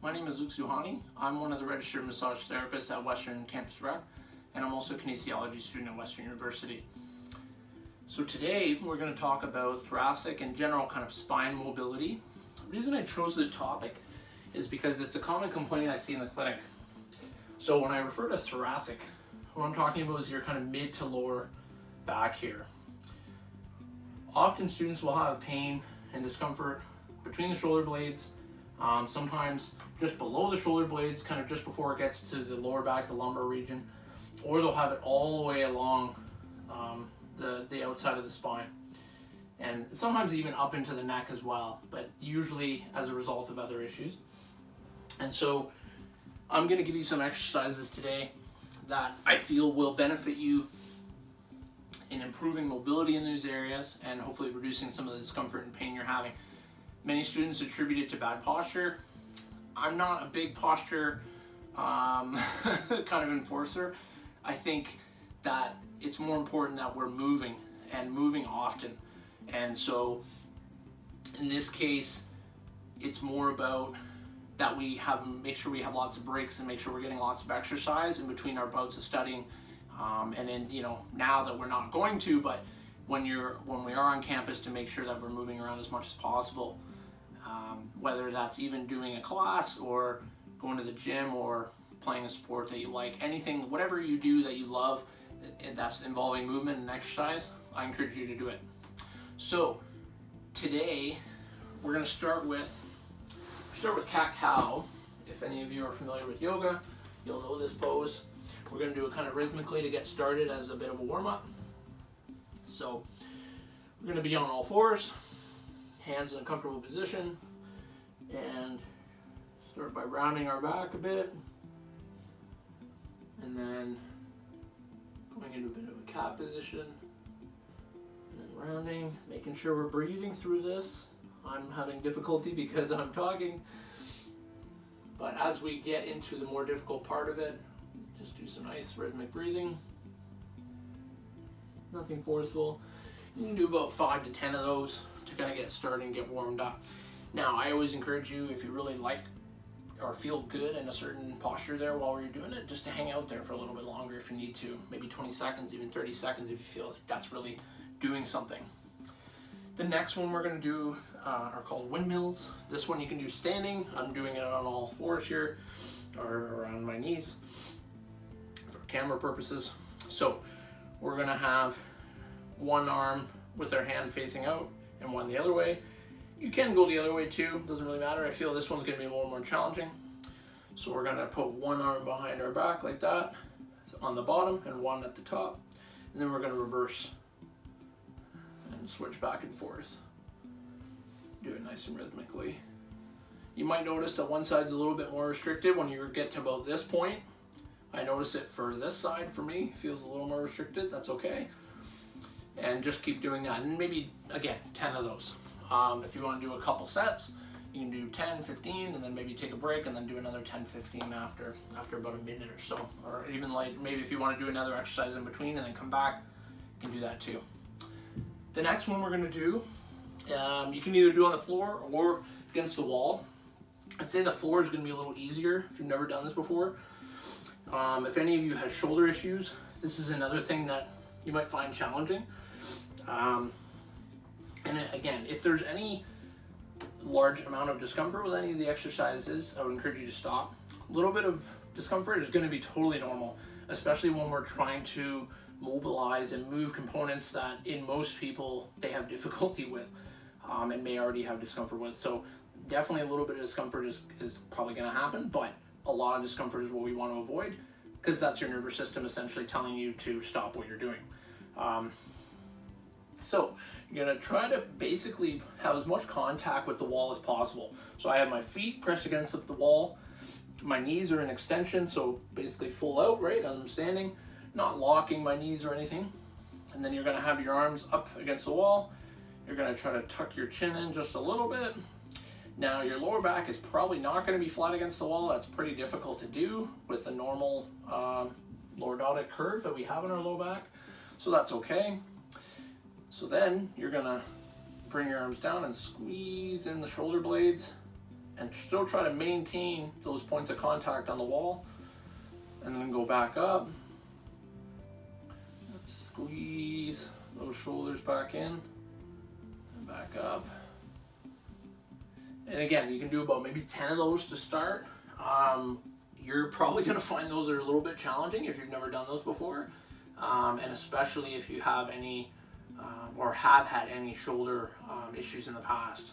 My name is Ukhany. I'm one of the registered massage therapists at Western Campus Rec, and I'm also a kinesiology student at Western University. So today we're going to talk about thoracic and general kind of spine mobility. The reason I chose this topic is because it's a common complaint I see in the clinic. So when I refer to thoracic, what I'm talking about is your kind of mid to lower back here. Often students will have pain and discomfort between the shoulder blades, sometimes just below the shoulder blades, kind of just before it gets to the lower back, the lumbar region, or they'll have it all the way along the outside of the spine, and sometimes even up into the neck as well, but usually as a result of other issues. And so I'm going to give you some exercises today that I feel will benefit you in improving mobility in those areas and hopefully reducing some of the discomfort and pain you're having. Many students attribute it to bad posture. I'm not a big posture kind of enforcer. I think that it's more important that we're moving and moving often. And so in this case, it's more about that we make sure we have lots of breaks and make sure we're getting lots of exercise in between our bouts of studying. And then, now that we're not going to, but when we are on campus, to make sure that we're moving around as much as possible. Whether that's even doing a class or going to the gym or playing a sport that you like, anything, whatever you do that you love, that's involving movement and exercise, I encourage you to do it. So today we're going to start with cat-cow. If any of you are familiar with yoga, you'll know this pose. We're going to do it kind of rhythmically to get started as a bit of a warm-up. So we're going to be on all fours, hands in a comfortable position, and start by rounding our back a bit, and then going into a bit of a cat position, and then rounding, making sure we're breathing through this. I'm having difficulty because I'm talking, but as we get into the more difficult part of it, just do some nice rhythmic breathing. Nothing forceful. You can do about 5 to 10 of those to kind of get started and get warmed up. Now, I always encourage you, if you really like or feel good in a certain posture there while you're doing it, just to hang out there for a little bit longer if you need to. Maybe 20 seconds, even 30 seconds if you feel like that's really doing something. The next one we're going to do are called windmills. This one you can do standing. I'm doing it on all fours here, or on my knees for camera purposes. So we're going to have one arm with our hand facing out and one the other way. You can go the other way too, doesn't really matter. I feel this one's going to be a little more challenging. So we're going to put one arm behind our back like that on the bottom and one at the top. And then we're going to reverse and switch back and forth. Do it nice and rhythmically. You might notice that one side's a little bit more restricted when you get to about this point. I notice it for this side, for me, feels a little more restricted. That's okay. And just keep doing that. And maybe, again, 10 of those. If you want to do a couple sets, you can do 10, 15, and then maybe take a break and then do another 10, 15 after about a minute or so. Or even like maybe if you want to do another exercise in between and then come back, you can do that too. The next one we're going to do, you can either do on the floor or against the wall. I'd say the floor is going to be a little easier if you've never done this before. If any of you have shoulder issues, this is another thing that you might find challenging. And again, if there's any large amount of discomfort with any of the exercises, I would encourage you to stop. A little bit of discomfort is going to be totally normal, especially when we're trying to mobilize and move components that in most people they have difficulty with and may already have discomfort with. So definitely a little bit of discomfort is probably going to happen, but a lot of discomfort is what we want to avoid because that's your nervous system essentially telling you to stop what you're doing. So you're going to try to basically have as much contact with the wall as possible. So I have my feet pressed against the wall. My knees are in extension, so basically full out, right, as I'm standing. Not locking my knees or anything. And then you're going to have your arms up against the wall. You're going to try to tuck your chin in just a little bit. Now your lower back is probably not going to be flat against the wall. That's pretty difficult to do with the normal lordotic curve that we have in our low back. So that's okay. So then you're going to bring your arms down and squeeze in the shoulder blades and still try to maintain those points of contact on the wall, and then go back up. Let's squeeze those shoulders back in and back up. And again, you can do about maybe 10 of those to start. You're probably going to find those are a little bit challenging if you've never done those before, and especially if you have any or have had any shoulder issues in the past.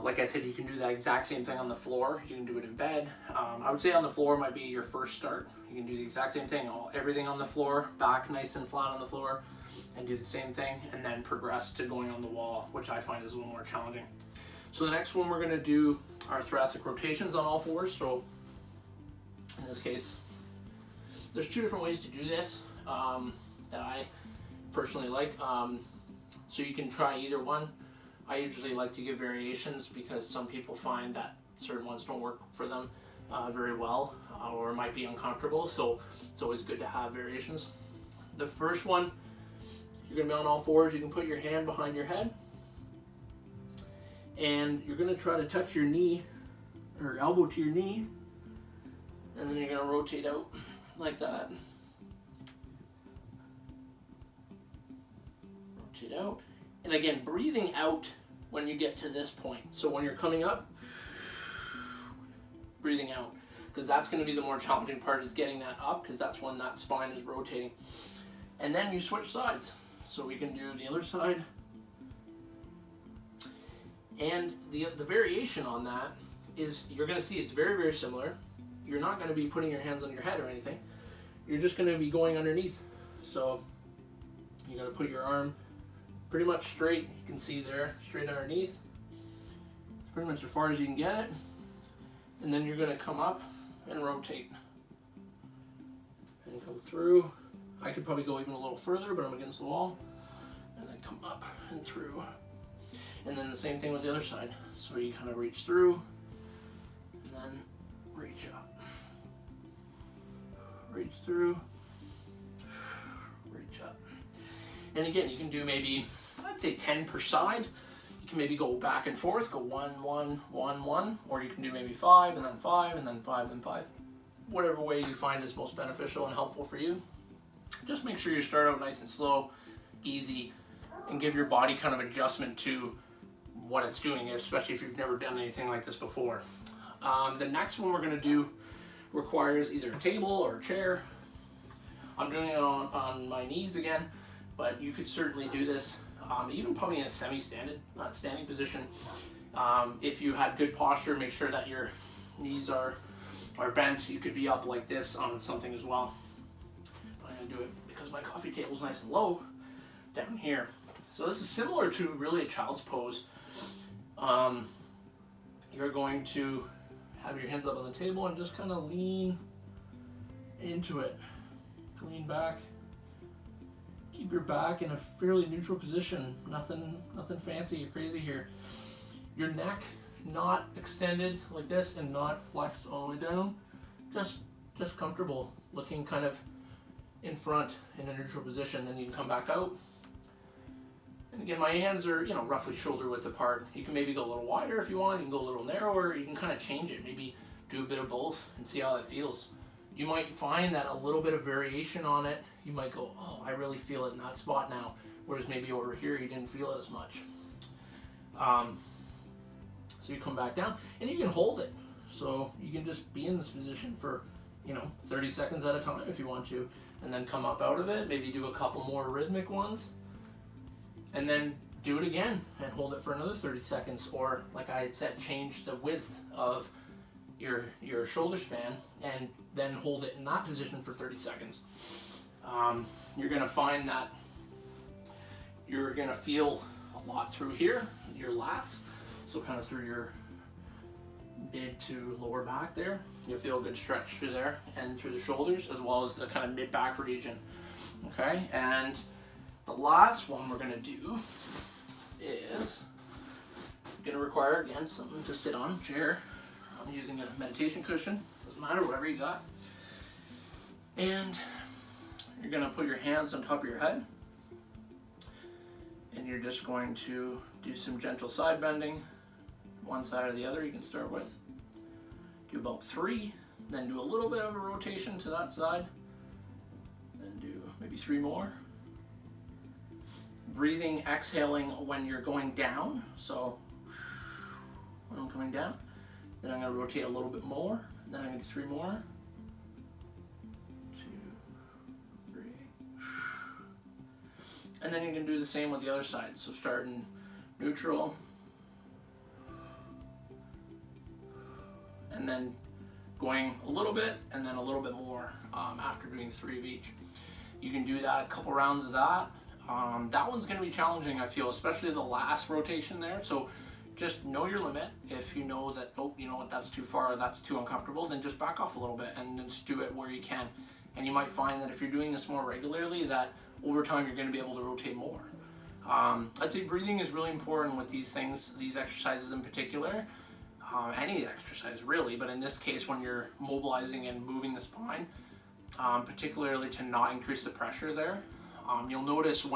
Like I said, you can do that exact same thing on the floor. You can do it in bed. I would say on the floor might be your first start. You can do the exact same thing, everything on the floor, back nice and flat on the floor, and do the same thing, and then progress to going on the wall, which I find is a little more challenging. So the next one we're going to do are thoracic rotations on all fours. So in this case, there's two different ways to do this that I personally like. So you can try either one. I usually like to give variations because some people find that certain ones don't work for them very well or might be uncomfortable. So it's always good to have variations. The first one, you're going to be on all fours. You can put your hand behind your head, and you're going to try to touch your knee or elbow to your knee, and then you're going to rotate out like that. Rotate out. And again, breathing out when you get to this point. So when you're coming up, breathing out, because that's going to be the more challenging part, is getting that up, because that's when that spine is rotating. And then you switch sides. So we can do the other side. And the variation on that is you're going to see it's very, very similar. You're not going to be putting your hands on your head or anything. You're just going to be going underneath. So you're going to put your arm pretty much straight. You can see there, straight underneath. Pretty much as far as you can get it. And then you're going to come up and rotate. And come through. I could probably go even a little further, but I'm against the wall. And then come up and through. And then the same thing with the other side. So you kind of reach through, and then reach up. Reach through, reach up. And again, you can do maybe, I'd say 10 per side. You can maybe go back and forth, go 1, 1, 1, 1, or you can do maybe 5, and then 5, and then 5, and 5. Whatever way you find is most beneficial and helpful for you. Just make sure you start out nice and slow, easy, and give your body kind of adjustment to what it's doing, especially if you've never done anything like this before. The next one we're going to do requires either a table or a chair. I'm doing it on my knees again, but you could certainly do this even probably in a semi-standing position. If you had good posture, make sure that your knees are bent. You could be up like this on something as well. But I'm going to do it because my coffee table's nice and low down here. So this is similar to really a child's pose. You're going to have your hands up on the table and just kind of lean into it. Lean back. Keep your back in a fairly neutral position. Nothing fancy or crazy here. Your neck not extended like this and not flexed all the way down. Just comfortable, looking kind of in front in a neutral position. Then you can come back out. And again, my hands are, roughly shoulder width apart. You can maybe go a little wider if you want. You can go a little narrower. You can kind of change it. Maybe do a bit of both and see how that feels. You might find that a little bit of variation on it, you might go, oh, I really feel it in that spot now. Whereas maybe over here, you didn't feel it as much. So you come back down and you can hold it. So you can just be in this position for, 30 seconds at a time if you want to, and then come up out of it. Maybe do a couple more rhythmic ones. And then do it again and hold it for another 30 seconds. Or like I had said, change the width of your shoulder span and then hold it in that position for 30 seconds. You're gonna find that you're gonna feel a lot through here, your lats. So kind of through your mid to lower back there. You'll feel a good stretch through there and through the shoulders, as well as the kind of mid back region. Okay, and the last one we're gonna do is gonna require, again, something to sit on, chair. I'm using a meditation cushion, doesn't matter, whatever you got. And you're gonna put your hands on top of your head, and you're just going to do some gentle side bending, one side or the other you can start with. Do about 3, then do a little bit of a rotation to that side, then do maybe 3 more. Breathing, exhaling when you're going down. So when I'm coming down, then I'm going to rotate a little bit more, then I'm going to do 3 more. 2, 3. And then you can do the same with the other side. So start in neutral, and then going a little bit, and then a little bit more after doing 3 of each. You can do that a couple rounds of that. That one's going to be challenging, I feel, especially the last rotation there. So just know your limit. If you know that, oh, you know what, that's too far, that's too uncomfortable, then just back off a little bit and just do it where you can. And you might find that if you're doing this more regularly, that over time you're going to be able to rotate more. I'd say breathing is really important with these things, these exercises in particular. Any exercise really, but in this case when you're mobilizing and moving the spine, particularly to not increase the pressure there. You'll notice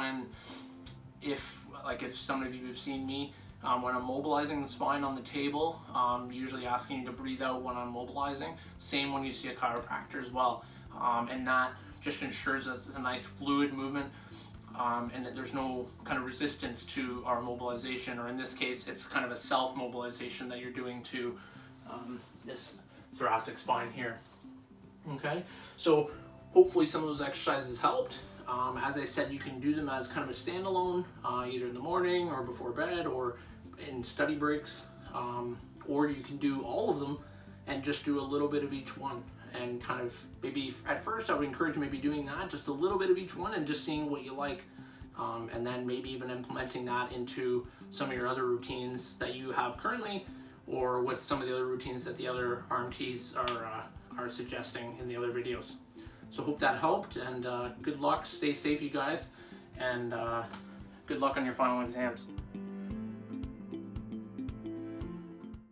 if some of you have seen me, when I'm mobilizing the spine on the table, usually asking you to breathe out when I'm mobilizing. Same when you see a chiropractor as well. And that just ensures that it's a nice fluid movement, and that there's no kind of resistance to our mobilization, or in this case, it's kind of a self-mobilization that you're doing to this thoracic spine here. Okay, so hopefully some of those exercises helped. As I said, you can do them as kind of a standalone, either in the morning or before bed or in study breaks, or you can do all of them and just do a little bit of each one. And kind of maybe at first I would encourage maybe doing that, just a little bit of each one and just seeing what you like. And then maybe even implementing that into some of your other routines that you have currently, or with some of the other routines that the other RMTs are suggesting in the other videos. So hope that helped, and good luck, stay safe you guys, and good luck on your final exams.